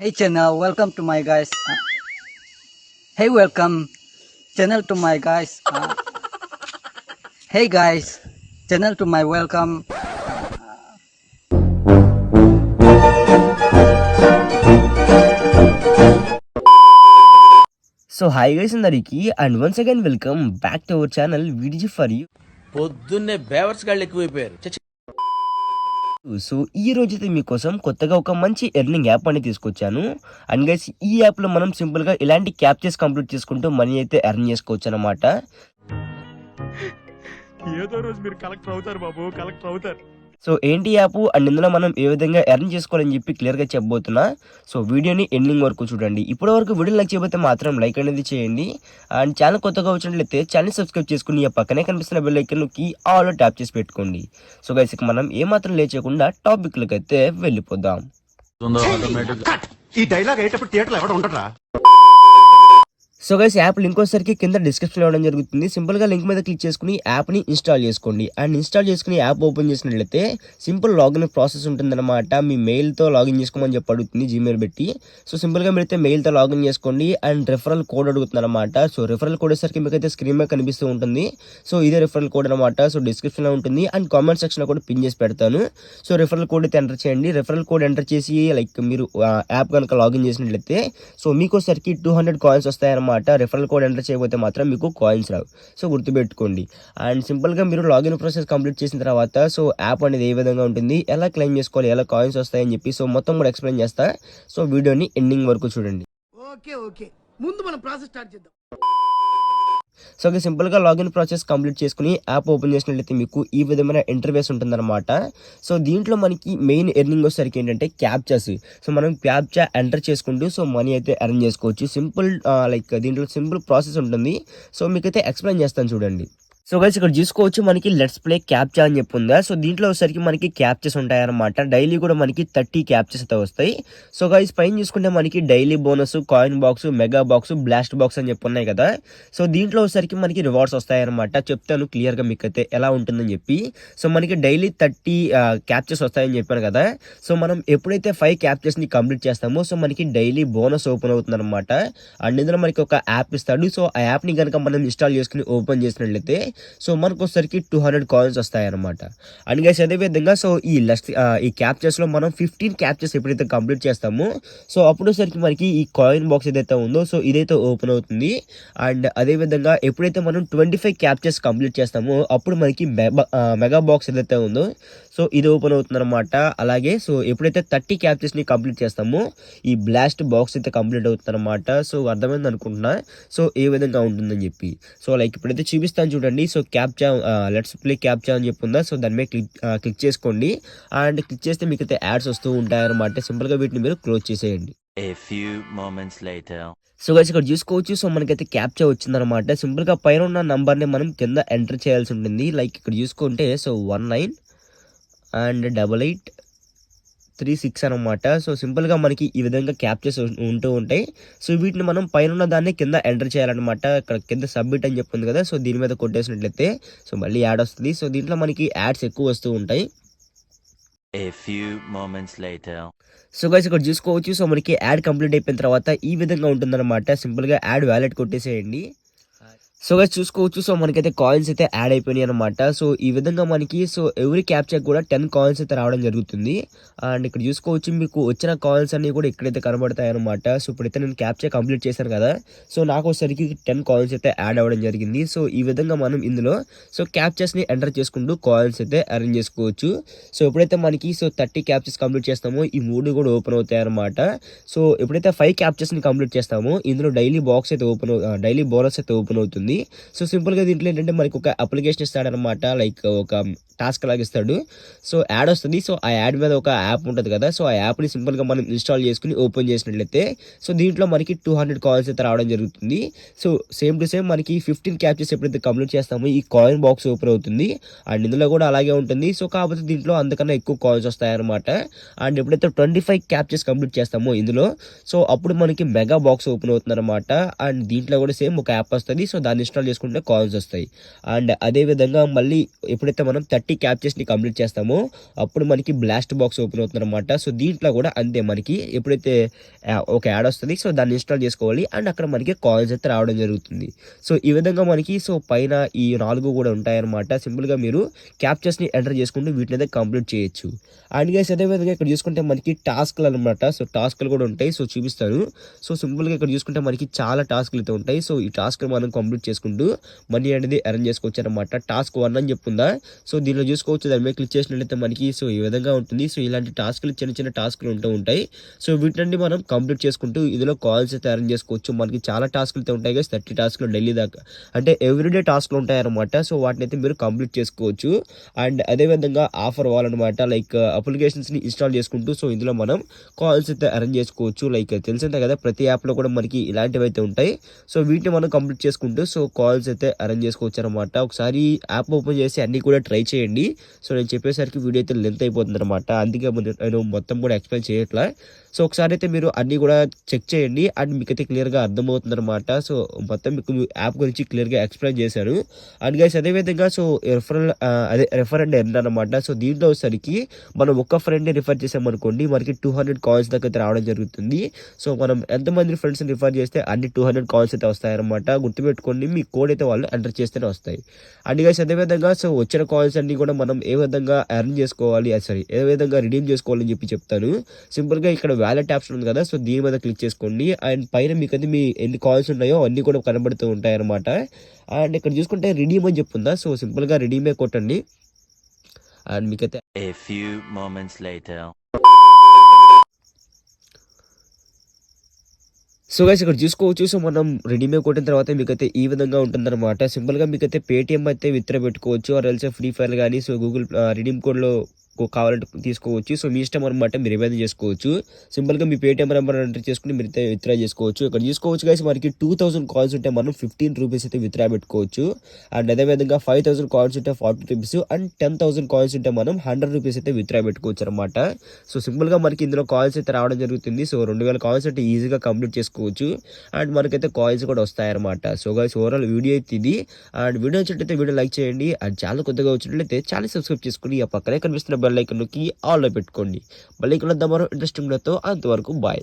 Hey channel, welcome to my guys. Hey, welcome channel to my guys. Hey guys, channel to my welcome. So hi guys అందరికి and once again welcome back to our channel వీడిజీ for you. పొద్దున్నే బేవర్స్ గాళ్ళు ఎక్కువైపోయారు. So ఈ రోజు అయితే మీకోసం కొత్తగా ఒక మంచి ఎర్నింగ్ యాప్ అనేది తీసుకొచ్చాను. అండ్ గైస్ ఈ యాప్లో మనం సింపుల్గా ఇలాంటి క్యాప్చర్స్ కంప్లీట్ చేసుకుంటూ మనీ అయితే ఎర్న్ చేసుకోవచ్చు అనమాట. ఏదో రోజు మీరు కలెక్టర్ అవుతారు బాబు, కలెక్టర్ అవుతారు. సో ఏంటి యాప్ అండ్ ఇందులో మనం ఏ విధంగా ఎర్న్ చేసుకోవాలని చెప్పి క్లియర్గా చెప్పబోతున్నా. సో వీడియోని ఎండింగ్ వరకు చూడండి. ఇప్పటి వరకు వీడియో లైక్ చేయబోతే మాత్రం లైక్ అనేది చేయండి. అండ్ ఛానల్ కొత్తగా వచ్చినట్లయితే ఛానల్ సబ్స్క్రైబ్ చేసుకుని ఆ పక్కనే కనిపిస్తున్న బెల్ ఐకాన్ నొక్కి ఆల్ ట్యాప్ చేసి పెట్టుకోండి. సో గైస్ ఇక మనం ఏమాత్రం లేచకుండా టాపిక్లకు అయితే వెళ్ళిపోదాం. ఈ డైలాగ్ అయ్యేటప్పుడు థియేటర్లో ఎవడ ఉండరా? సో గైస్ యాప్ లింక్ వచ్చేసరికి కింద డిస్క్రిప్షన్ ఇవ్వడం జరుగుతుంది. సింపుల్గా లింక్ మీద క్లిక్ చేసుకుని యాప్ని ఇన్స్టాల్ చేసుకోండి. అండ్ ఇన్స్టాల్ చేసుకుని యాప్ ఓపెన్ చేసినట్లయితే సింపుల్ లాగిన్ ప్రాసెస్ ఉంటుందన్నమాట. మీ మెయిల్తో లాగిన్ చేసుకోమని చెప్పి అడుగుతుంది, జీమెయిల్ పెట్టి. సో సింపుల్గా మీరైతే మెయిల్తో లాగిన్ చేసుకోండి. అండ్ రెఫరల్ కోడ్ అడుగుతుంది అనమాట. సో రెఫరల్ కోడ్ వచ్చేసరికి మీకు అయితే స్క్రీన్ మీద కనిపిస్తూ ఉంటుంది. సో ఇదే రెఫరల్ కోడ్ అనమాట. సో డిస్క్రిప్షన్లో ఉంటుంది అండ్ కామెంట్ సెక్షన్లో కూడా పిన్ చేసి పెడతాను. సో రెఫరల్ కోడ్ అయితే ఎంటర్ చేయండి. రెఫరల్ కోడ్ ఎంటర్ చేసి లైక్ మీరు యాప్ కనుక లాగిన్ చేసినట్లయితే సో మీకు వచ్చేసరికి 200 కాయిన్స్ వస్తాయన్నమాట. రెఫరల్ కోడ్ ఎంటర్ చేయకపోతే మాత్రం మీకు కాయిన్స్ రావు. సో గుర్తుపెట్టుకోండి. అండ్ సింపుల్గా మీరు లాగిన్ ప్రాసెస్ కంప్లీట్ చేసిన తర్వాత సో యాప్ అనేది ఏ విధంగా ఉంటుంది, ఎలా క్లెయిమ్ చేసుకోవాలి, ఎలా కాయిన్స్ వస్తాయని చెప్పి సో మొత్తం కూడా ఎక్స్ప్లెయిన్ చేస్తా. సో వీడియోని ఎండింగ్ వరకు చూడండి. ఓకే ముందు మనం ప్రాసెస్ స్టార్ట్ చేద్దాం. సో సింపుల్గా లాగిన్ ప్రాసెస్ కంప్లీట్ చేసుకుని యాప్ ఓపెన్ చేసినట్లయితే మీకు ఈ విధమైన ఇంటర్ఫేస్ ఉంటుందన్నమాట. సో దీంట్లో మనకి మెయిన్ ఎర్నింగ్ వచ్చేసరికి ఏంటంటే క్యాప్చర్స్. సో మనం క్యాప్చా ఎంటర్ చేసుకుంటూ సో మనీ అయితే ఎర్న్ చేసుకోవచ్చు. సింపుల్ లైక్ దీంట్లో సింపుల్ ప్రాసెస్ ఉంటుంది. సో మీకైతే ఎక్స్ప్లెయిన్ చేస్తాను చూడండి. సో గైస్ ఇక్కడ చూసుకోవచ్చు మనకి లెట్స్ ప్లే క్యాప్చా అని చెప్పి ఉందా. సో దీంట్లో వచ్చేసరికి మనకి క్యాప్చర్స్ ఉంటాయన్నమాట. డైలీ కూడా మనకి 30 క్యాప్చర్స్ అయితే వస్తాయి. సో గైస్ పైన చూసుకుంటే మనకి daily bonus, coin box, mega box, blast box అని చెప్పి ఉన్నాయి కదా. సో దీంట్లో వచ్చేసరికి మనకి రివార్డ్స్ వస్తాయన్నమాట. చెప్తాను క్లియర్గా మీకు అయితే ఎలా ఉంటుందని చెప్పి. సో మనకి డైలీ 30 క్యాప్చర్స్ వస్తాయని చెప్పాను కదా. సో మనం ఎప్పుడైతే 5 క్యాప్చర్స్ని కంప్లీట్ చేస్తామో సో మనకి డైలీ బోనస్ ఓపెన్ అవుతుంది అనమాట. అండ్ ఇందులో మనకి ఒక యాప్ ఇస్తాడు. సో ఆ యాప్ని కనుక మనం ఇన్స్టాల్ చేసుకుని ఓపెన్ చేసినట్లయితే సో మనకు వచ్చేసరికి 200 కాయిన్స్ వస్తాయన్నమాట. అండ్ గైస్ అదేవిధంగా సో ఈ క్యాప్చర్స్లో మనం 15 క్యాప్చర్స్ ఎప్పుడైతే కంప్లీట్ చేస్తామో సో అప్పుడు వచ్చేసరికి మనకి ఈ కాయిన్ బాక్స్ ఏదైతే ఉందో సో ఇదైతే ఓపెన్ అవుతుంది. అండ్ అదేవిధంగా ఎప్పుడైతే మనం 25 క్యాప్చర్స్ కంప్లీట్ చేస్తామో అప్పుడు మనకి మెగా బాక్స్ ఏదైతే ఉందో సో ఇది ఓపెన్ అవుతుంది అనమాట. అలాగే సో ఎప్పుడైతే 30 క్యాప్చర్స్ని కంప్లీట్ చేస్తామో ఈ బ్లాస్ట్ బాక్స్ అయితే కంప్లీట్ అవుతుంది అనమాట. సో అర్థమైంది అనుకుంటున్నా సో ఏ విధంగా ఉంటుందని చెప్పి. సో లైక్ ఇప్పుడైతే చూపిస్తాను చూడండి. So captcha let's play captcha అని చెప్పి ఉందా. సో దాని మీద క్లిక్ చేసుకోండి. అండ్ క్లిక్ చేస్తే మీకు అయితే యాడ్స్ వస్తూ ఉంటాయన్నమాట. సింపుల్గా వీటిని మీరు క్లోజ్ చేసేయండి. సో గైస్ ఇక్కడ చూసుకోవచ్చు. సో మనకైతే క్యాప్చా వచ్చిందనమాట. సింపుల్గా పైన ఉన్న నంబర్ని మనం కింద ఎంటర్ చేయాల్సి ఉంటుంది. లైక్ ఇక్కడ చూసుకుంటే సో 19 అండ్ 8836 అనమాట. సో సింపుల్గా మనకి ఈ విధంగా క్యాప్చర్స్ ఉంటూ ఉంటాయి. సో వీటిని మనం పైన ఉన్న దాన్ని కింద ఎంటర్ చేయాలన్నమాట. ఇక్కడ కింద సబ్మిట్ అని చెప్తుంది కదా. సో దీని మీద కొట్టేసినట్లయితే సో మళ్ళీ యాడ్ వస్తుంది. సో దీంట్లో మనకి యాడ్స్ ఎక్కువ వస్తూ ఉంటాయి. సో గైస్ ఇక్కడ చూసుకోవచ్చు. సో మనకి యాడ్ కంప్లీట్ అయిపోయిన తర్వాత ఈ విధంగా ఉంటుందన్నమాట. సింపుల్గా యాడ్ వ్యాలెట్ కొట్టేసేయండి. సో గైస్ చూసుకోవచ్చు. సో మనకైతే కాయిన్స్ అయితే యాడ్ అయిపోయినాయి అనమాట. సో ఈ విధంగా మనకి సో ఎవ్రీ క్యాప్చర్ కూడా 10 కాయిన్స్ అయితే రావడం జరుగుతుంది. అండ్ ఇక్కడ చూసుకోవచ్చు మీకు వచ్చిన కాయిన్స్ అన్ని కూడా ఇక్కడైతే కనబడతాయి అనమాట. సో ఇప్పుడైతే నేను క్యాప్చర్ కంప్లీట్ చేశాను కదా. సో నాకు వచ్చేసరికి 10 కాయిన్స్ అయితే యాడ్ అవ్వడం జరిగింది. సో ఈ విధంగా మనం ఇందులో సో క్యాప్చర్స్ని ఎంటర్ చేసుకుంటూ కాయిన్స్ అయితే అరేంజ్ చేసుకోవచ్చు. సో ఎప్పుడైతే మనకి సో 30 క్యాప్చర్స్ కంప్లీట్ చేస్తామో ఈ 3 కూడా ఓపెన్ అవుతాయి అనమాట. సో ఎప్పుడైతే 5 క్యాప్చర్స్ని కంప్లీట్ చేస్తామో ఇందులో డైలీ బాక్స్ అయితే డైలీ బోనస్ అయితే ఓపెన్ అవుతుంది. సో సింపుల్గా దీంట్లో ఏంటంటే మనకి ఒక అప్లికేషన్ ఇస్తాడనమాట. లైక్ ఒక టాస్క్ లాగా ఇస్తాడు. సో యాడ్ వస్తుంది. సో ఆ యాడ్ మీద ఒక యాప్ ఉంటుంది కదా. సో ఆ యాప్ని సింపుల్గా మనం ఇన్స్టాల్ చేసుకుని ఓపెన్ చేసినట్లయితే సో దీంట్లో మనకి 200 కాయిన్స్ అయితే రావడం జరుగుతుంది. సో సేమ్ టు సేమ్ మనకి 15 క్యాప్చర్స్ ఎప్పుడైతే కంప్లీట్ చేస్తామో ఈ కాయిన్ బాక్స్ ఓపెన్ అవుతుంది. అండ్ ఇందులో కూడా అలాగే ఉంటుంది. సో కాకపోతే దీంట్లో అంతకన్నా ఎక్కువ కాయిన్స్ వస్తాయన్నమాట. అండ్ ఎప్పుడైతే 25 క్యాప్చర్స్ కంప్లీట్ చేస్తామో ఇందులో సో అప్పుడు మనకి మెగా బాక్స్ ఓపెన్ అవుతుంది అనమాట. అండ్ దీంట్లో కూడా సేమ్ ఒక యాప్ వస్తుంది. సో దాన్ని ఇన్స్టాల్ చేసుకుంటే కాయిన్స్ వస్తాయి. అండ్ అదేవిధంగా మళ్ళీ ఎప్పుడైతే మనం 30 30 క్యాప్చర్స్ని కంప్లీట్ చేస్తామో అప్పుడు మనకి బ్లాస్ట్ బాక్స్ ఓపెన్ అవుతుంది అనమాట. సో దీంట్లో కూడా అంతే, మనకి ఎప్పుడైతే ఒక యాడ్ వస్తుంది సో దాన్ని ఇన్స్టాల్ చేసుకోవాలి అండ్ అక్కడ మనకి కాయిన్స్ అయితే రావడం జరుగుతుంది. సో ఈ విధంగా మనకి సో పైన ఈ 4 కూడా ఉంటాయన్నమాట. సింపుల్గా మీరు క్యాప్చర్స్ని ఎంటర్ చేసుకుంటూ వీటిని అయితే కంప్లీట్ చేయొచ్చు. అండ్ గైస్ అదేవిధంగా ఇక్కడ చూసుకుంటే మనకి టాస్క్లు అనమాట. సో టాస్క్లు కూడా ఉంటాయి, సో చూపిస్తాను. సో సింపుల్గా ఇక్కడ చూసుకుంటే మనకి చాలా టాస్క్లు అయితే ఉంటాయి. సో ఈ టాస్క్ మనం కంప్లీట్ చేసుకుంటూ మనీ అనేది అరేంజ్ చేసుకోవచ్చు అనమాట. టాస్క్ 1 అని చెప్పుందా, సో దీనిలో చూసుకోవచ్చు. దాని మీద క్లిక్ చేసినట్లయితే మనకి సో ఈ విధంగా ఉంటుంది. సో ఇలాంటి టాస్క్లు చిన్న చిన్న టాస్క్లు ఉంటూ ఉంటాయి. సో వీటిని మనం కంప్లీట్ చేసుకుంటూ ఇందులో కాల్స్ అయితే అరేంజ్ చేసుకోవచ్చు. మనకి చాలా టాస్క్లు అయితే ఉంటాయి గైస్, 30 టాస్క్లు డైలీ దాకా, అంటే ఎవ్రీడే టాస్క్లు ఉంటాయి అనమాట. సో వాటిని అయితే మీరు కంప్లీట్ చేసుకోవచ్చు. అండ్ అదేవిధంగా ఆఫర్ వాల్ అనమాట, లైక్ అప్లికేషన్స్ని ఇన్స్టాల్ చేసుకుంటూ సో ఇందులో మనం కాల్స్ అయితే అరేంజ్ చేసుకోవచ్చు. లైక్ తెలిసిందే కదా, ప్రతి యాప్లో కూడా మనకి ఇలాంటివి అయితే ఉంటాయి. సో వీటిని మనం కంప్లీట్ చేసుకుంటూ సో కాల్స్ అయితే అరేంజ్ చేసుకోవచ్చు అనమాట. ఒకసారి యాప్ ఓపెన్ చేసి అన్నీ కూడా ట్రై చేయండి. సో నేను చెప్పేసరికి వీడియో అయితే లెంత్ అయిపోతుంది అనమాట, అందుకే నేను మొత్తం కూడా ఎక్స్ప్లెయిన్ చేయట్లా. సో ఒకసారి అయితే మీరు అన్నీ కూడా చెక్ చేయండి అండ్ మీకు అయితే క్లియర్గా అర్థమవుతుంది అనమాట. సో మొత్తం మీకు యాప్ గురించి క్లియర్గా ఎక్స్ప్లెయిన్ చేశాను. అండ్ గైస్ అదేవిధంగా సో రెఫర్ అండ్ ఎర్న్ అనమాట. సో దీంట్లో వచ్చేసరికి మనం ఒక్క ఫ్రెండ్ని రిఫర్ చేసామనుకోండి మనకి 200 కాయిన్స్ దాకా అయితే రావడం జరుగుతుంది. సో మనం ఎంతమంది ఫ్రెండ్స్ని రిఫర్ చేస్తే అన్ని 200 కాయిన్స్ అయితే వస్తాయన్నమాట. గుర్తుపెట్టుకోండి, మీ కోడ్ అయితే వాళ్ళు ఎంటర్ చేస్తేనే వస్తాయి. అండ్ గైస్ అదేవిధంగా సో వచ్చిన కాయిన్స్ అన్ని కూడా మనం ఏ విధంగా ఎర్న్ చేసుకోవాలి, ఏ విధంగా రిడీమ్ చేసుకోవాలని చెప్తాను. సింపుల్గా ఇక్కడ వ్యాలెట్ ఆప్షన్ ఉంది కదా, సో దీని మీద క్లిక్ చేసుకోండి. అండ్ పైన మీకు అయితే మీ ఎన్ని కాయిన్స్ ఉన్నాయో అన్నీ కూడా కనబడుతూ ఉంటాయి అనమాట. అండ్ ఇక్కడ చూసుకుంటే రిడీమ్ అని చెప్పుందా, సో సింపుల్గా రిడీమే కొట్టండి. అండ్ మీకైతే A few moments later. So guys ఇక్కడ చూసుకోవచ్చు. సో మనం రెడీమే కొట్టిన తర్వాత మీకైతే ఈ విధంగా ఉంటుందన్నమాట. సింపుల్గా మీకైతే పేటిఎం అయితే విత్డ్రా పెట్టుకోవచ్చు, ఆర్ ఎల్స్ ఫ్రీ ఫైర్ కానీ సో గూగుల్ రిడీమ్ కోడ్లో కావాలంటే తీసుకోవచ్చు. సో మీ ఇష్టం అనమాట, మీరు ఏమైనా చేసుకోవచ్చు. సింపుల్గా మీ పేటిఎం నెంబర్ ఎంటర్ చేసుకుని మీరు అయితే విత్డ్రా చేసుకోవచ్చు. ఇక్కడ చూసుకోవచ్చు గైస్, మనకి 2000 కాయిన్స్ ఉంటే మనం 15 రూపీస్ అయితే విత్డ్రా పెట్టుకోవచ్చు. అండ్ అదేవిధంగా 5000 కాయిన్స్ ఉంటే 40 రూపీస్ అండ్ 10,000 కాయిన్స్ ఉంటే మనం 100 రూపీస్ అయితే విత్డ్రా పెట్టుకోవచ్చు అనమాట. సో సింపుల్గా మనకి ఇందులో కాయిన్స్ అయితే రావడం జరుగుతుంది. సో 2000 కాయిన్స్ అంటే ఈజీగా కంప్లీట్ చేసుకోవచ్చు అండ్ మనకైతే కాయిన్స్ కూడా వస్తాయన్నమాట. సో గైస్ ఓవరాల్ వీడియో అయితే ఇది. అండ్ వీడియో వచ్చినట్లయితే వీడియో లైక్ చేయండి. అండ్ ఛానల్ కొత్తగా వచ్చినట్లయితే ఛానల్ సబ్స్క్రైబ్ చేసుకుని ఆ పక్కనే కనిపిస్తున్న బెల్ ఐకాన్ నొక్కి ఆల్లో పెట్టుకోండి. మళ్ళీ ఇక్కడ మరో ఇంట్రెస్టింగ్ వీడియోతో, అంతవరకు బాయ్.